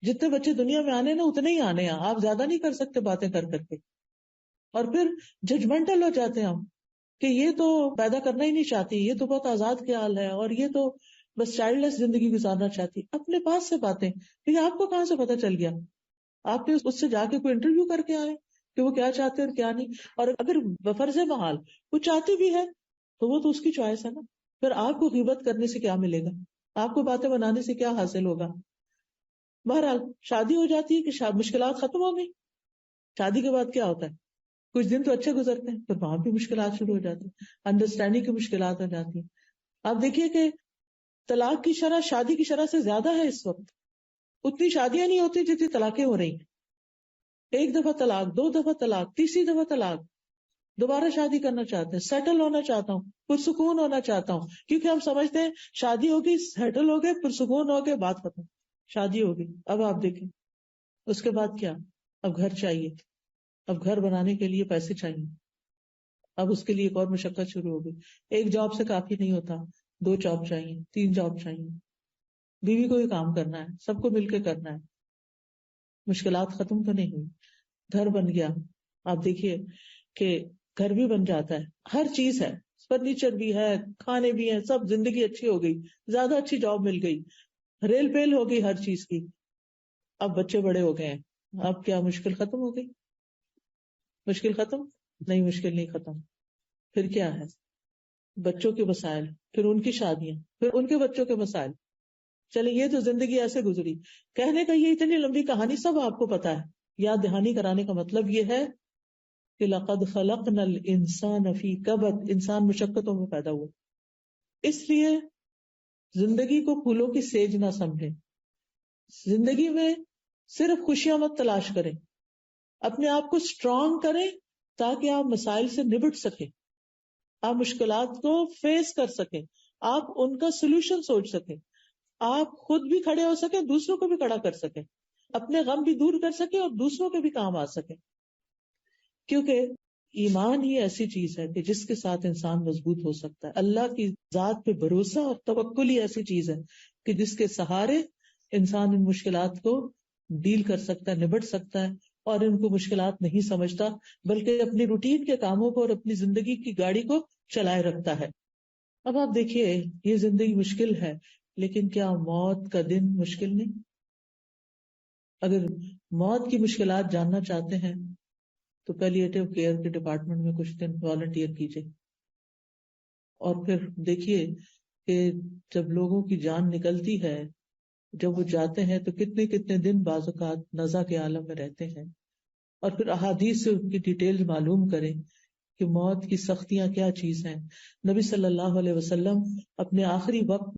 Speaker 1: جتنے بچے دنیا میں آنے نا اتنے ہی آنے ہیں، آپ زیادہ نہیں کر سکتے باتیں کر کر کے. اور پھر ججمنٹل ہو جاتے ہیں ہم کہ یہ تو پیدا کرنا ہی نہیں چاہتی، یہ تو بہت آزاد خیال ہے، اور یہ تو بس چائلڈ لیس زندگی گزارنا چاہتی. اپنے پاس سے باتیں، لیکن آپ کو کہاں سے پتا چل گیا؟ آپ نے اس سے جا کے کوئی انٹرویو کر کے آئے کہ وہ کیا چاہتے اور کیا نہیں. اور اگر بفرض محال وہ چاہتی بھی ہے تو وہ تو اس کی چوائس ہے نا. پھر آپ کو غیبت کرنے سے کیا ملے گا؟ آپ کو باتیں بنانے سے کیا حاصل ہوگا؟ بہرحال شادی ہو جاتی ہے کہ مشکلات ختم ہو گئی. شادی کے بعد کیا ہوتا ہے؟ کچھ دن تو اچھے گزرتے ہیں، پھر وہاں بھی مشکلات شروع ہو جاتی ہیں، انڈرسٹینڈنگ کی مشکلات ہو جاتی ہیں. آپ دیکھیے کہ طلاق کی شرح شادی کی شرح سے زیادہ ہے اس وقت. اتنی شادیاں نہیں ہوتی جتنی طلاقیں ہو رہی ہیں. ایک دفعہ طلاق، 2 دفعہ طلاق، تیسری دفعہ طلاق. دوبارہ شادی کرنا چاہتے ہیں، سیٹل ہونا چاہتا ہوں، پرسکون ہونا چاہتا ہوں، کیونکہ ہم سمجھتے ہیں شادی ہوگی، سیٹل ہو گئے، پرسکون ہو گئے، بات ختم. شادی ہوگی، اب آپ دیکھیں اس کے بعد کیا؟ اب گھر چاہیے، اب گھر بنانے کے لیے پیسے چاہیے، اب اس کے لیے ایک اور مشقت شروع ہو گئی. ایک جاب سے کافی نہیں ہوتا، 2 جاب چاہیے، 3 جاب چاہیے. بیوی کو بھی کام کرنا ہے، سب کو مل کے کرنا ہے. مشکلات ختم تو نہیں ہوئی. گھر بن گیا، آپ دیکھیے کہ گھر بھی بن جاتا ہے، ہر چیز ہے، فرنیچر بھی ہے، کھانے بھی ہیں، سب. زندگی اچھی ہو گئی، زیادہ اچھی جاب مل گئی، ریل پیل ہو گئی ہر چیز کی. اب بچے بڑے ہو گئے ہیں، اب کیا مشکل ختم ہو گئی؟ مشکل ختم نہیں، مشکل نہیں ختم. پھر کیا ہے؟ بچوں کے مسائل، پھر ان کی شادیاں، پھر ان کے بچوں کے مسائل. چلے یہ تو زندگی ایسے گزری. کہنے کا یہ اتنی لمبی کہانی سب آپ کو پتا ہے. یاد دہانی کرانے کا مطلب یہ ہے کہ لقد خلقنا الانسان فی کبد، انسان مشقتوں میں پیدا ہوا. اس لیے زندگی کو پھولوں کی سیج نہ سمجھیں. زندگی میں صرف خوشیاں مت تلاش کریں، اپنے آپ کو اسٹرانگ کریں تاکہ آپ مسائل سے نبٹ سکیں، آپ مشکلات کو فیس کر سکیں، آپ ان کا سولوشن سوچ سکیں، آپ خود بھی کھڑے ہو سکیں، دوسروں کو بھی کھڑا کر سکیں، اپنے غم بھی دور کر سکیں اور دوسروں کے بھی کام آ سکیں. کیونکہ ایمان ہی ایسی چیز ہے کہ جس کے ساتھ انسان مضبوط ہو سکتا ہے. اللہ کی ذات پہ بھروسہ اور توکل ہی ایسی چیز ہے کہ جس کے سہارے انسان ان مشکلات کو ڈیل کر سکتا ہے، نبٹ سکتا ہے، اور ان کو مشکلات نہیں سمجھتا بلکہ اپنی روٹین کے کاموں کو اور اپنی زندگی کی گاڑی کو چلائے رکھتا ہے. اب آپ دیکھیے یہ زندگی مشکل ہے، لیکن کیا موت کا دن مشکل نہیں؟ اگر موت کی مشکلات جاننا چاہتے ہیں تو پیلیٹیو کیئر کے ڈپارٹمنٹ میں کچھ دن والنٹیئر کیجیے، اور پھر دیکھیے کہ جب لوگوں کی جان نکلتی ہے، جب وہ جاتے ہیں تو کتنے کتنے دن بعض اوقات نزع کے عالم میں رہتے ہیں، اور پھر احادیث سے ان کی ڈیٹیل معلوم کریں کہ موت کی سختیاں کیا چیز ہیں. نبی صلی اللہ علیہ وسلم اپنے آخری وقت